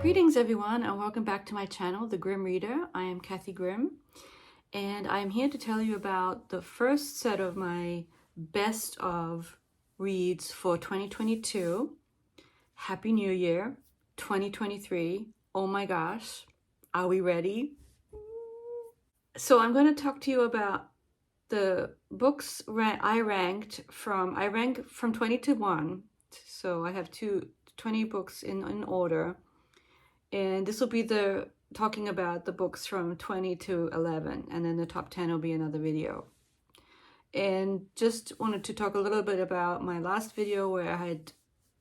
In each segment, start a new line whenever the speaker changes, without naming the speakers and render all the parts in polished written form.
Greetings everyone and welcome back to my channel, The Grim Reader. I am Kathy Grimm and I am here to tell you about the first set of my best of reads for 2022. Happy New Year, 2023. Oh my gosh, are we ready? So I'm going to talk to you about the books I rank from 20 to 1. So I have 20 books in order. And this will be talking about the books from 20 to 11, and then the top 10 will be another video. And just wanted to talk a little bit about my last video where I had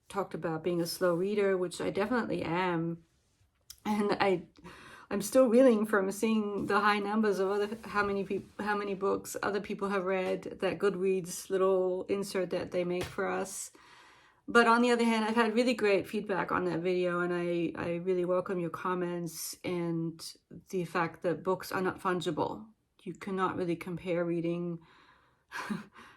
talked about being a slow reader, which I definitely am. And I'm still reeling from seeing the high numbers of how many books other people have read, that Goodreads little insert that they make for us. But on the other hand, I've had really great feedback on that video, and I really welcome your comments and the fact that books are not fungible. You cannot really compare reading,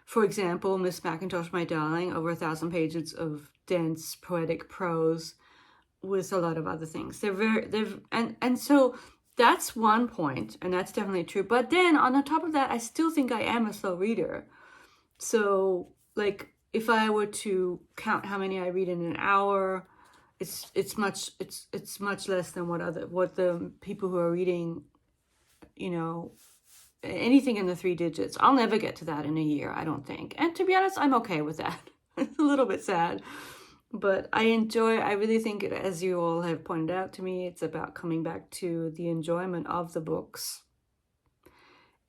for example, Miss Mackintosh, My Darling, over 1,000 pages of dense poetic prose with a lot of other things. And so that's one point, and that's definitely true. But then on the top of that, I still think I am a slow reader. So like, if I were to count how many I read in an hour, it's much less than what the people who are reading, you know, anything in the 3 digits. I'll never get to that in a year, I don't think. And to be honest, I'm okay with that. It's a little bit sad, but I really think, as you all have pointed out to me, it's about coming back to the enjoyment of the books.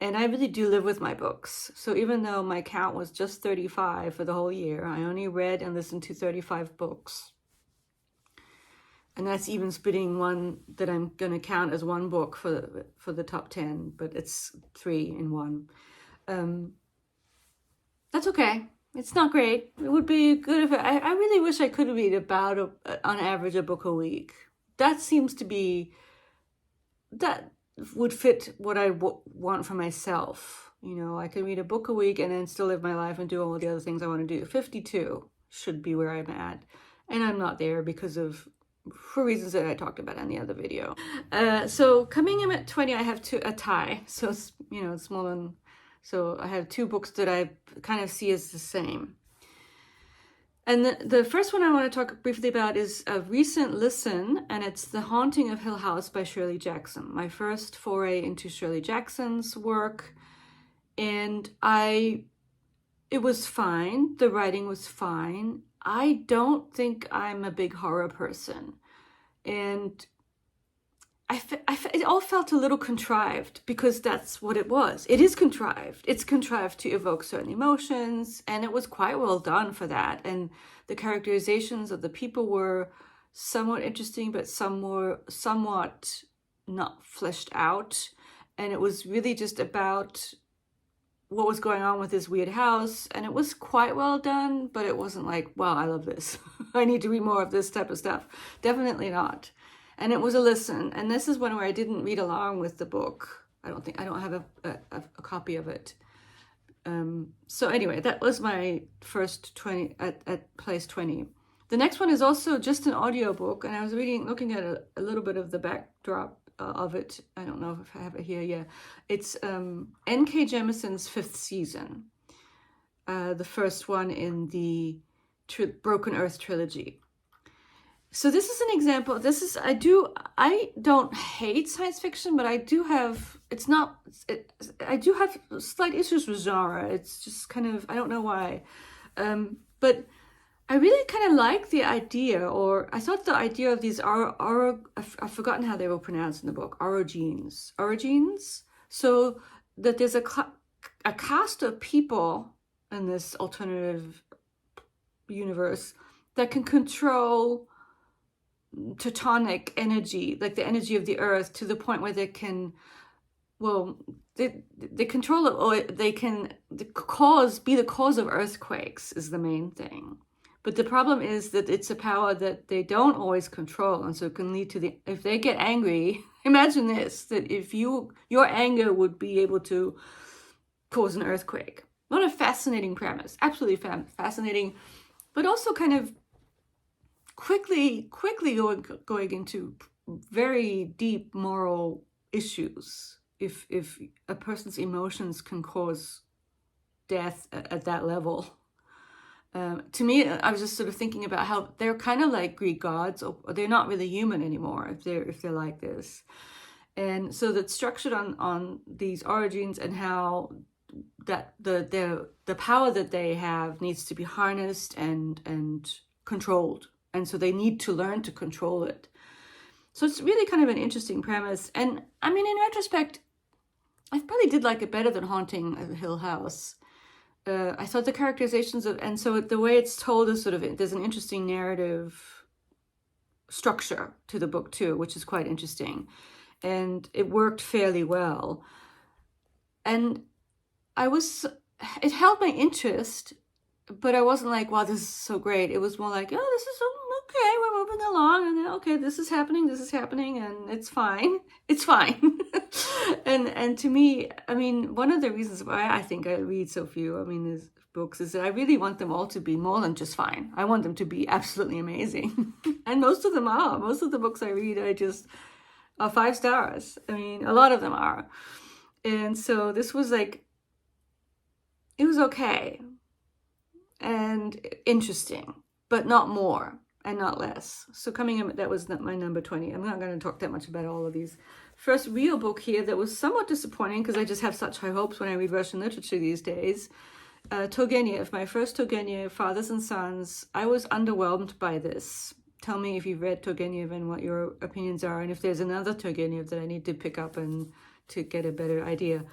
And I really do live with my books. So even though my count was just 35 for the whole year, I only read and listened to 35 books. And that's even splitting one that I'm going to count as one book for the top 10, but it's 3 in 1. That's okay. It's not great. It would be good if I really wish I could read about, on average, a book a week. That seems to be, that would fit what I want for myself. You know, I can read a book a week and then still live my life and do all the other things I want to do. 52 should be where I'm at. And I'm not there for reasons that I talked about in the other video. So coming in at 20, I have a tie. So, it's more than, so I have 2 books that I kind of see as the same. And the first one I want to talk briefly about is a recent listen, and it's The Haunting of Hill House by Shirley Jackson. My first foray into Shirley Jackson's work, and it was fine. The writing was fine. I don't think I'm a big horror person, and it all felt a little contrived, because that's what it was. It is contrived. It's contrived to evoke certain emotions, and it was quite well done for that. And the characterizations of the people were somewhat interesting, but somewhat not fleshed out. And it was really just about what was going on with this weird house, and it was quite well done, but it wasn't like, wow, I love this. I need to read more of this type of stuff. Definitely not. And it was a listen. And this is one where I didn't read along with the book. I don't have a copy of it. So anyway, that was my first 20 at place 20. The next one is also just an audiobook, and I was looking at a little bit of the backdrop of it. I don't know if I have it here. Yeah, it's N.K. Jemisin's 5th season, the first one in the Broken Earth trilogy. So this is an example. I don't hate science fiction, but I do have slight issues with genre. It's just kind of, I don't know why. But I really kind of like the idea, or I thought the idea of these I've forgotten how they were pronounced in the book, orogenes. So that there's a cast of people in this alternative universe that can control Teutonic energy, like the energy of the earth, to the point where they can, they control it, or they can be the cause of earthquakes is the main thing. But the problem is that it's a power that they don't always control, and so it can lead to if they get angry, imagine this, that if your anger would be able to cause an earthquake. What a fascinating premise. Absolutely fascinating, but also kind of quickly going into very deep moral issues. If a person's emotions can cause death at that level. To me, I was just sort of thinking about how they're kind of like Greek gods, or they're not really human anymore if they're like this. And so that's structured on these origins, and how that the power that they have needs to be harnessed and controlled, and so they need to learn to control it. So it's really kind of an interesting premise. And I mean, in retrospect, I probably did like it better than Haunting of Hill House. I thought the characterizations of, and so the way it's told is sort of, there's an interesting narrative structure to the book too, which is quite interesting. And it worked fairly well. And it held my interest, but I wasn't like, wow, this is so great. It was more like, oh, this is okay, we're moving along, and then, okay, this is happening, and it's fine. It's fine. And to me, I mean, one of the reasons why I think I read so few, these books, is that I really want them all to be more than just fine. I want them to be absolutely amazing. And most of them are. Most of the books I read are 5 stars. I mean, a lot of them are. And so this was like, it was okay and interesting, but not more and not less. So coming in, that was my number 20. I'm not going to talk that much about all of these. First real book here that was somewhat disappointing, because I just have such high hopes when I read Russian literature these days. Turgenev, my first Turgenev, Fathers and Sons. I was underwhelmed by this. Tell me if you've read Turgenev and what your opinions are, and if there's another Turgenev that I need to pick up and to get a better idea.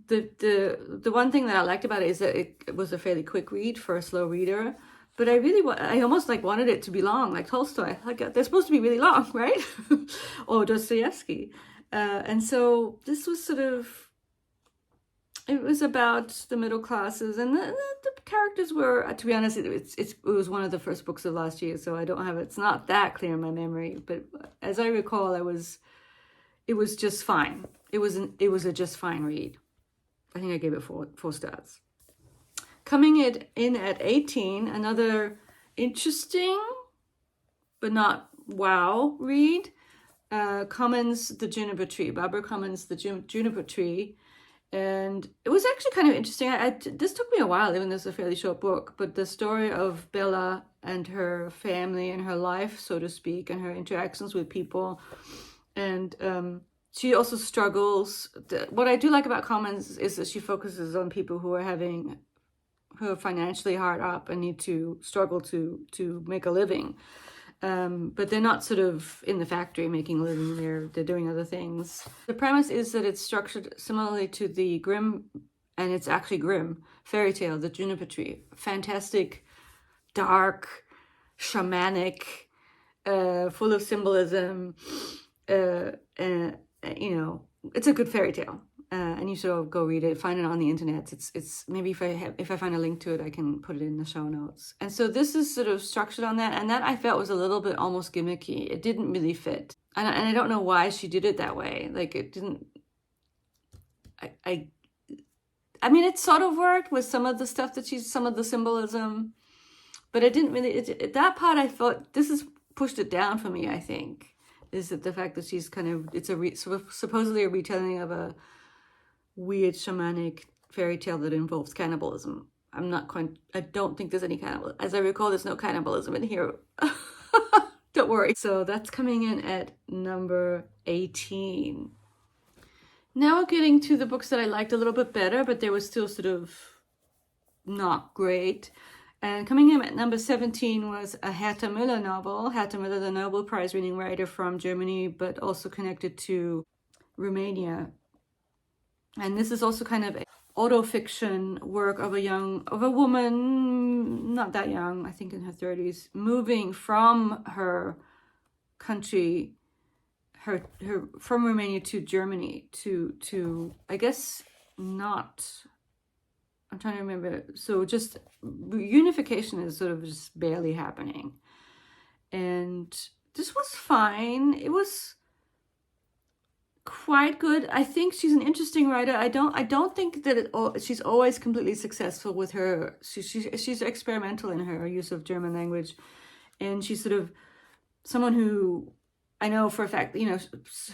The one thing that I liked about it is that it was a fairly quick read for a slow reader. But I almost like wanted it to be long, like Tolstoy. Like, they're supposed to be really long, right? Or Dostoevsky. And so this was sort of, it was about the middle classes, and the characters were, to be honest, it was one of the first books of last year, so it's not that clear in my memory. But as I recall, it was just fine. It was a just fine read. I think I gave it 4 stars. Coming in at 18, another interesting but not wow read, Cummins' The Juniper Tree, Barbara Cummins' The Juniper Tree. And it was actually kind of interesting. This took me a while, even though it's a fairly short book, but the story of Bella and her family and her life, so to speak, and her interactions with people. And she also struggles. What I do like about Cummins is that she focuses on people who are financially hard up and need to struggle to make a living. But they're not sort of in the factory making a living, they're doing other things. The premise is that it's structured similarly to the Grimm, and it's actually Grimm, fairy tale, The Juniper Tree. Fantastic, dark, shamanic, full of symbolism. It's a good fairy tale. And you should all go read it. Find it on the internet. It's maybe if I find a link to it, I can put it in the show notes. And so this is sort of structured on that, and that I felt was a little bit almost gimmicky. It didn't really fit, and I don't know why she did it that way. Like, it didn't. I mean, it sort of worked with some of the stuff some of the symbolism, but it didn't really. That part I thought pushed it down for me. I think is that the fact that she's kind of supposedly a retelling of a weird shamanic fairy tale that involves cannibalism. I don't think there's any cannibalism. As I recall, there's no cannibalism in here. Don't worry. So that's coming in at number 18. Now we're getting to the books that I liked a little bit better, but they were still sort of not great. And coming in at number 17 was a Herta Müller novel. Herta Müller, the Nobel Prize winning writer from Germany, but also connected to Romania. And this is also kind of an autofiction work of a woman, not that young, I think in her 30s, moving from her country, from Romania to Germany to I guess not. I'm trying to remember. So just unification is sort of just barely happening. And this was fine. It was quite good. I think she's an interesting writer. I don't think that she's always completely successful with her. She's experimental in her use of German language, And she's sort of someone who I know for a fact,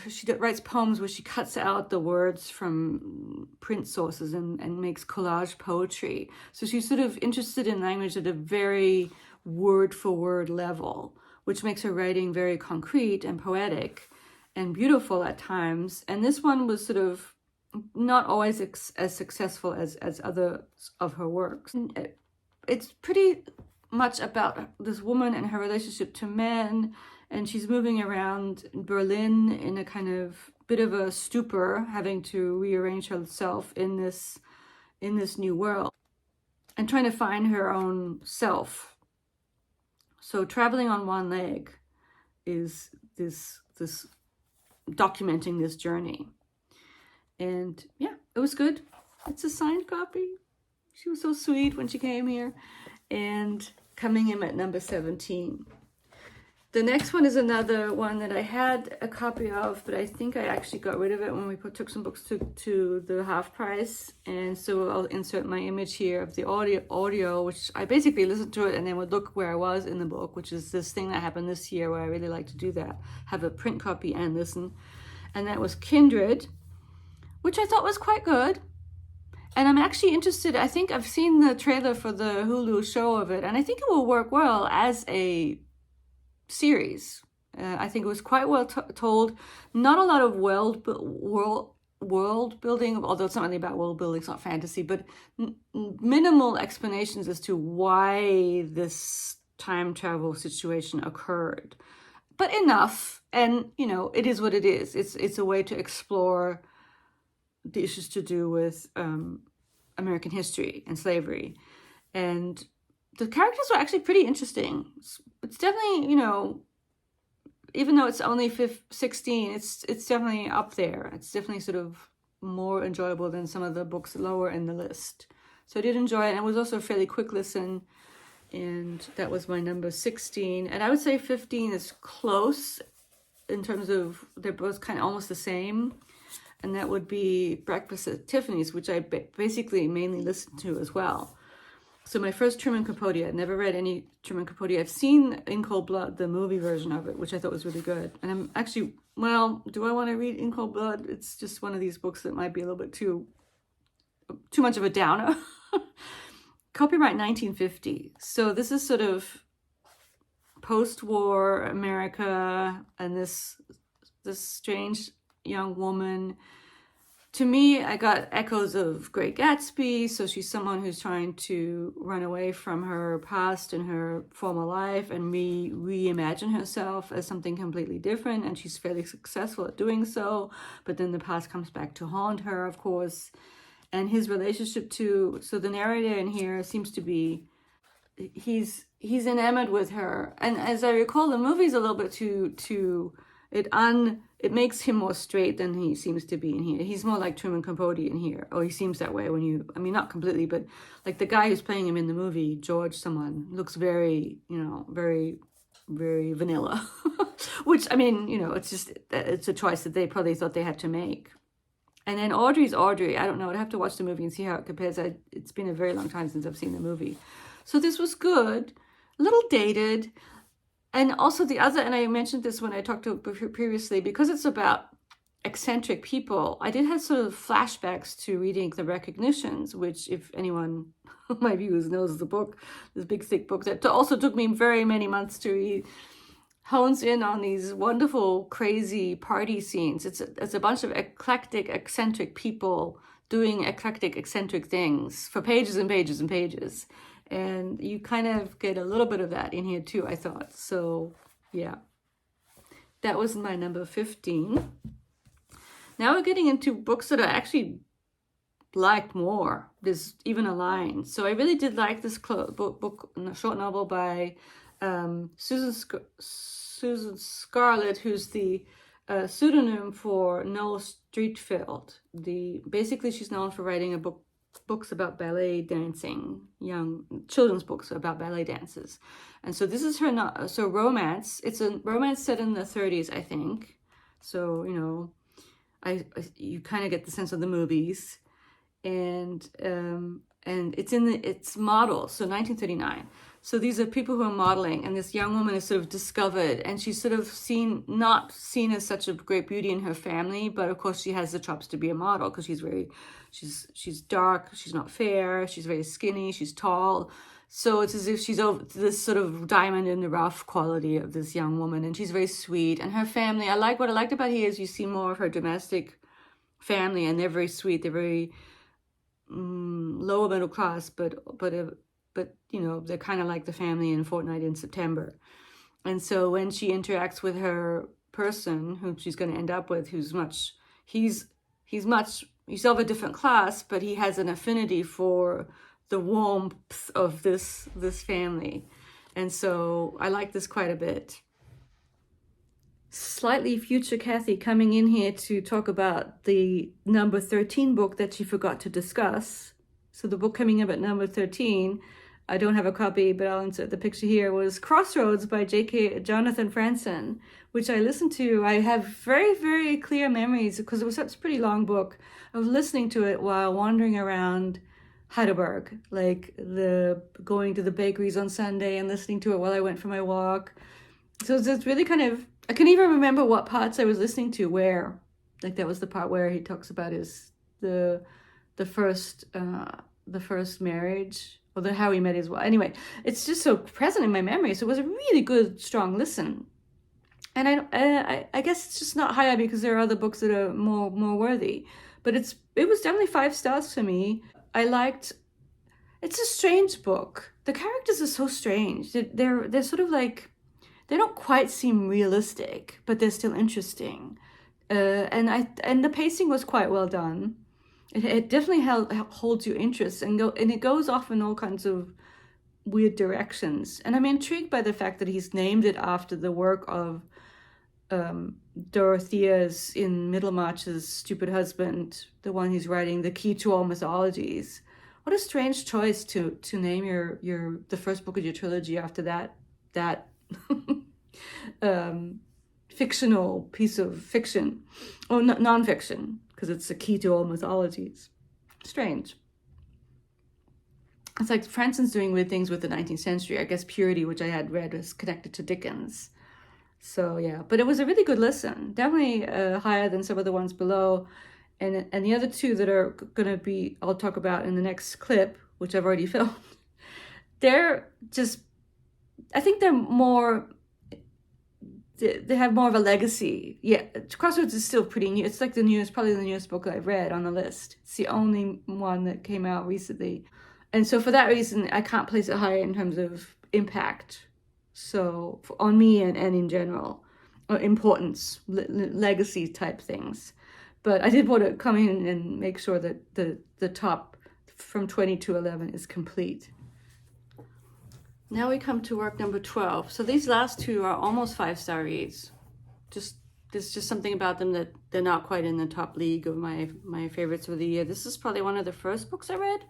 she writes poems where she cuts out the words from print sources and makes collage poetry. So she's sort of interested in language at a very word for word level, which makes her writing very concrete and poetic and beautiful at times. And this one was sort of not always as successful as other of her works. It's pretty much about this woman and her relationship to men, and she's moving around Berlin in a kind of bit of a stupor, having to rearrange herself in this new world and trying to find her own self. So traveling on one leg is this documenting this journey. And yeah, it was good. It's a signed copy. She was so sweet when she came here. And coming in at number 17. The next one is another one that I had a copy of, but I think I actually got rid of it when we took some books to the half price. And so I'll insert my image here of the audio, which I basically listened to it and then would look where I was in the book, which is this thing that happened this year where I really like to do that, have a print copy and listen. And that was Kindred, which I thought was quite good. And I'm actually interested, I think I've seen the trailer for the Hulu show of it, and I think it will work well as a series. I think it was quite well told. Not a lot of world building, although it's not really about world building, it's not fantasy, but minimal explanations as to why this time travel situation occurred. But enough, and it is what it is. It's a way to explore the issues to do with American history and slavery. And the characters were actually pretty interesting. It's definitely, even though it's only 16, it's definitely up there. It's definitely sort of more enjoyable than some of the books lower in the list. So I did enjoy it. And it was also a fairly quick listen. And that was my number 16. And I would say 15 is close in terms of they're both kind of almost the same. And that would be Breakfast at Tiffany's, which I basically mainly listened to as well. So my first Truman Capote, I'd never read any Truman Capote. I've seen In Cold Blood, the movie version of it, which I thought was really good. And I'm actually, do I want to read In Cold Blood? It's just one of these books that might be a little bit too much of a downer. Copyright 1950. So this is sort of post-war America and this strange young woman. To me, I got echoes of Great Gatsby. So she's someone who's trying to run away from her past and her former life and reimagine herself as something completely different. And she's fairly successful at doing so. But then the past comes back to haunt her, of course. And his relationship so the narrator in here seems to be, he's enamored with her. And as I recall, the movie's a little bit too it makes him more straight than he seems to be in here. He's more like Truman Capote in here. Or he seems that way not completely, but like the guy who's playing him in the movie, George someone, looks very, very, very vanilla. Which, it's a choice that they probably thought they had to make. And then Audrey's Audrey. I don't know. I'd have to watch the movie and see how it compares. It's been a very long time since I've seen the movie. So this was good. A little dated. And also and I mentioned this when I talked to previously, because it's about eccentric people, I did have sort of flashbacks to reading The Recognitions, which if anyone, my viewers knows the book, this big thick book that also took me very many months to read, hones in on these wonderful, crazy party scenes. It's a bunch of eclectic, eccentric people doing eclectic, eccentric things for pages and pages and pages. And you kind of get a little bit of that in here too, I thought. So, yeah. That was my number 15. Now we're getting into books that I actually liked more. There's even a line. So I really did like this book, short novel by Susan Scarlett, who's the pseudonym for Noel Streatfeild. Basically, she's known for writing books about ballet dancing, young children's books about ballet dances. And so this is her romance. It's a romance set in the 30s, I think. So, you kind of get the sense of the movies. And it's model, so 1939. So these are people who are modeling, and this young woman is sort of discovered, and she's sort of not seen as such a great beauty in her family, but of course she has the chops to be a model because she's dark, she's not fair, she's very skinny, she's tall. So it's as if she's over this sort of diamond in the rough quality of this young woman, and she's very sweet. And her family, what I liked about here is you see more of her domestic family, and they're very sweet. They're very lower middle class, but you know, they're kind of like the family in Fortnight in September. And so when she interacts with her person who she's going to end up with, he's of a different class, but he has an affinity for the warmth of this family. And so I like this quite a bit. Slightly future Kathy coming in here to talk about the number 13 book that she forgot to discuss. So the book coming up at number 13, I don't have a copy, but I'll insert the picture here, was Crossroads by Jonathan Franzen, which I listened to. I have very, very clear memories because it was such a pretty long book. I was listening to it while wandering around Heidelberg, like going to the bakeries on Sunday and listening to it while I went for my walk. So it's really kind of, I can't even remember what parts I was listening to where. Like that was the part where he talks about the first marriage, or how he met his wife. Anyway, it's just so present in my memory. So it was a really good, strong listen. And I guess it's just not higher because there are other books that are more worthy. But it was definitely 5 stars for me. It's a strange book. The characters are so strange. They're sort of like, they don't quite seem realistic, but they're still interesting. And the pacing was quite well done. It definitely holds your interest and it goes off in all kinds of weird directions. And I'm intrigued by the fact that he's named it after the work of Dorothea's in Middlemarch's stupid husband, the one he's writing, The Key to All Mythologies. What a strange choice to name the first book of your trilogy after that fictional piece of fiction, or non-fiction, because it's the key to all mythologies. Strange. It's like Franzen's doing weird things with the 19th century. I guess Purity, which I had read, was connected to Dickens. So yeah, but it was a really good listen. Definitely higher than some of the ones below. And the other 2 that are going to be, I'll talk about in the next clip, which I've already filmed. They're just, I think they're more, they have more of a legacy. Yeah, Crossroads is still pretty new. It's like probably the newest book I've read on the list. It's the only one that came out recently. And so for that reason, I can't place it higher in terms of impact. So on me and in general, or importance, legacy type things. But I did want to come in and make sure that the top from 20 to 11 is complete. Now we come to work number 12. So these last 2 are almost 5-star reads. There's just something about them that they're not quite in the top league of my favorites of the year. This is probably one of the first books I read,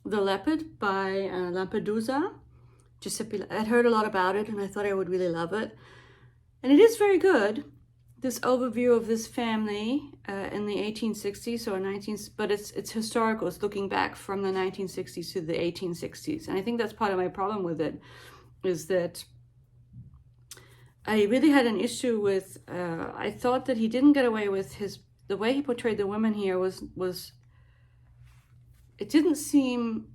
The Leopard by Lampedusa. I'd heard a lot about it and I thought I would really love it. And it is very good. This overview of this family in the 1860s or 19th, but it's historical. It's looking back from the 1960s to the 1860s. And I think that's part of my problem with it, is that I really had an issue with, I thought that he didn't get away with the way he portrayed the women here was it seemed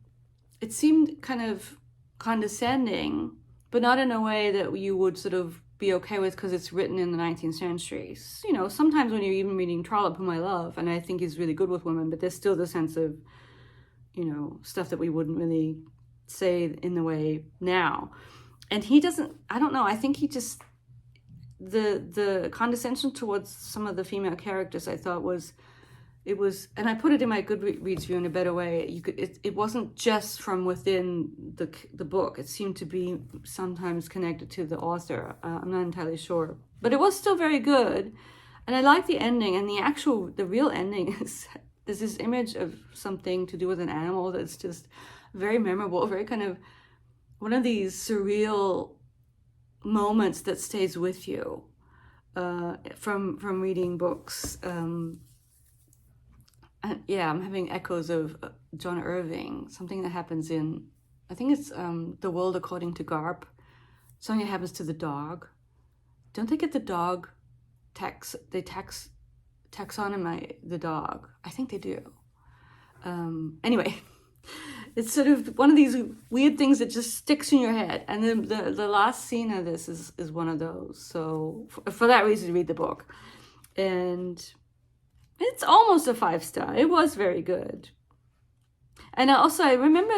kind of condescending, but not in a way that you would sort of be okay with because it's written in the 19th century. You know, sometimes when you're even reading Trollope, whom I love, and I think he's really good with women, but there's still the sense of, you know, stuff that we wouldn't really say in the way now. And he doesn't, I don't know, I think he just, the condescension towards some of the female characters I thought and I put it in my Goodreads review in a better way. It wasn't just from within the book. It seemed to be sometimes connected to the author. I'm not entirely sure, but it was still very good. And I like the ending. And the real ending is there's this image of something to do with an animal that's just very memorable, very kind of one of these surreal moments that stays with you from reading books. And yeah, I'm having echoes of John Irving, something that happens in I think it's The World According to Garp. Something happens to the dog. Don't they get the dog taxonomy the dog? I think they do. Anyway, it's sort of one of these weird things that just sticks in your head. And then the last scene of this is one of those. So for that reason, read the book. And it's almost a 5-star. It was very good. And also, I remember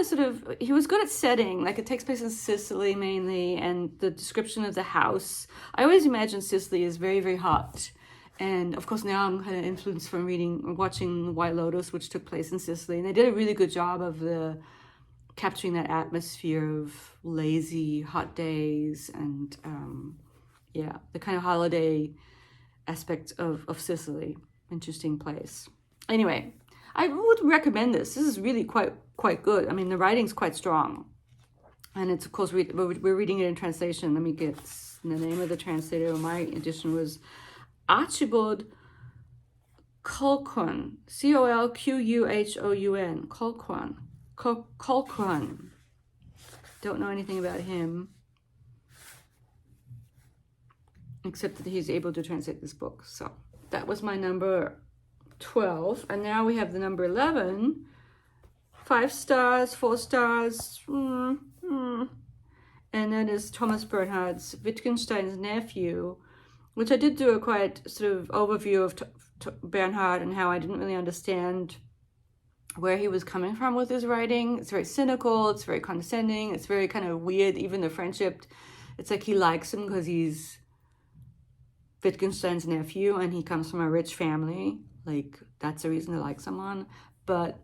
he was good at setting, like it takes place in Sicily mainly, and the description of the house. I always imagine Sicily is very, very hot. And of course, now I'm kind of influenced from watching White Lotus, which took place in Sicily. And they did a really good job of capturing that atmosphere of lazy, hot days and, the kind of holiday aspect of Sicily. Interesting place. Anyway, I would recommend this. This is really quite good. I mean, the writing's quite strong. And it's, of course, we're reading it in translation. Let me get the name of the translator. My edition was Archibald Colquhoun. Colquhoun. Colquhoun. Colquhoun. Don't know anything about him, except that he's able to translate this book. So that was my number 12. And now we have the number 11. 5 stars, 4 stars. And that is Thomas Bernhard's Wittgenstein's Nephew, which I did do a quite sort of overview of Bernhard and how I didn't really understand where he was coming from with his writing. It's very cynical, it's very condescending, it's very kind of weird. Even the friendship, it's like he likes him because he's Wittgenstein's nephew and he comes from a rich family. Like, that's the reason to like someone. But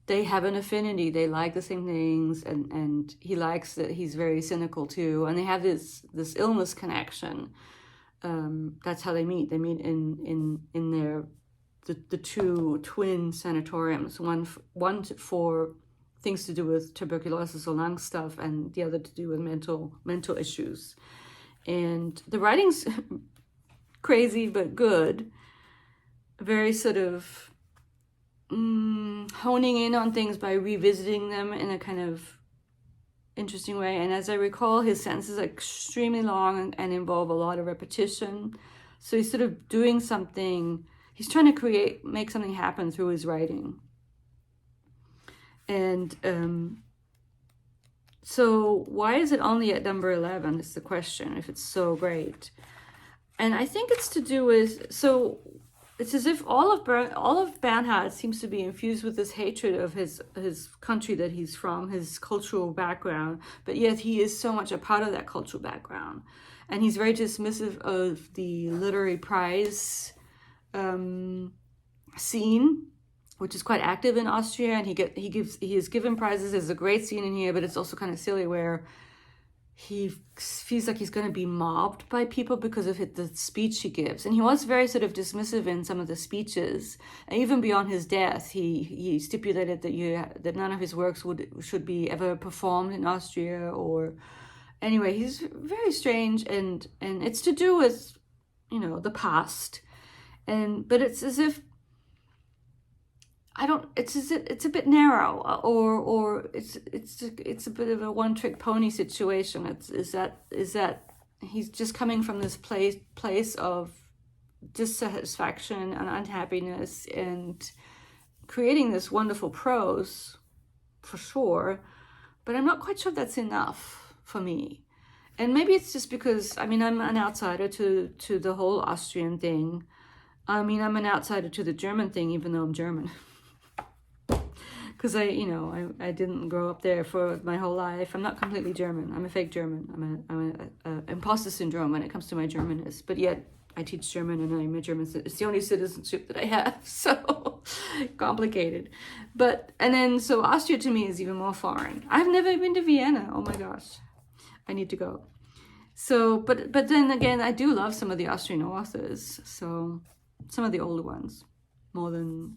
they have an affinity. They like the same things, and he likes that he's very cynical too. And they have this illness connection. That's how they meet. They meet in the two twin sanatoriums. One for things to do with tuberculosis or lung stuff, and the other to do with mental issues. And the writing's crazy but good. Very sort of honing in on things by revisiting them in a kind of interesting way. And as I recall, his sentences are extremely long and involve a lot of repetition. So he's sort of doing something. He's trying to make something happen through his writing. And so why is it only at number 11 is the question, if it's so great. And I think it's to do with, so it's as if all of Bernhard seems to be infused with this hatred of his country that he's from, his cultural background, but yet he is so much a part of that cultural background. And he's very dismissive of the literary prize scene, which is quite active in Austria, and he is given prizes. There's a great scene in here, but it's also kind of silly where he feels like he's going to be mobbed by people because of the speech he gives. And he was very sort of dismissive in some of the speeches. And even beyond his death, he stipulated that none of his works should be ever performed in Austria. Or anyway, he's very strange, and it's to do with, the past. But it's as if it's a bit narrow, or it's a bit of a one-trick pony situation. Is that he's just coming from this place of dissatisfaction and unhappiness and creating this wonderful prose, for sure, but I'm not quite sure that's enough for me. And maybe it's just because, I'm an outsider to the whole Austrian thing. I'm an outsider to the German thing, even though I'm German. Because I didn't grow up there for my whole life. I'm not completely German. I'm a fake German. I'm a imposter syndrome when it comes to my Germanness. But yet I teach German, and I'm a German. It's the only citizenship that I have. So complicated. So Austria to me is even more foreign. I've never been to Vienna. Oh my gosh, I need to go. So, but then again, I do love some of the Austrian authors. So some of the older ones more than.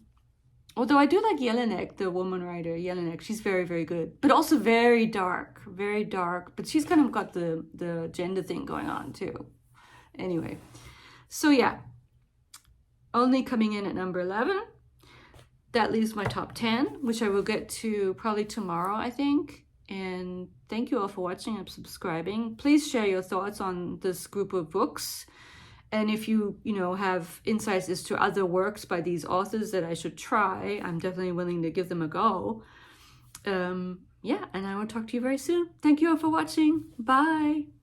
Although I do like Jelinek, the woman writer, Jelinek. She's very, very good. But also very dark. Very dark. But she's kind of got the gender thing going on too. Anyway. So yeah. Only coming in at number 11. That leaves my top 10, which I will get to probably tomorrow, I think. And thank you all for watching and subscribing. Please share your thoughts on this group of books. And if you have insights as to other works by these authors that I should try, I'm definitely willing to give them a go. Yeah, and I will talk to you very soon. Thank you all for watching. Bye.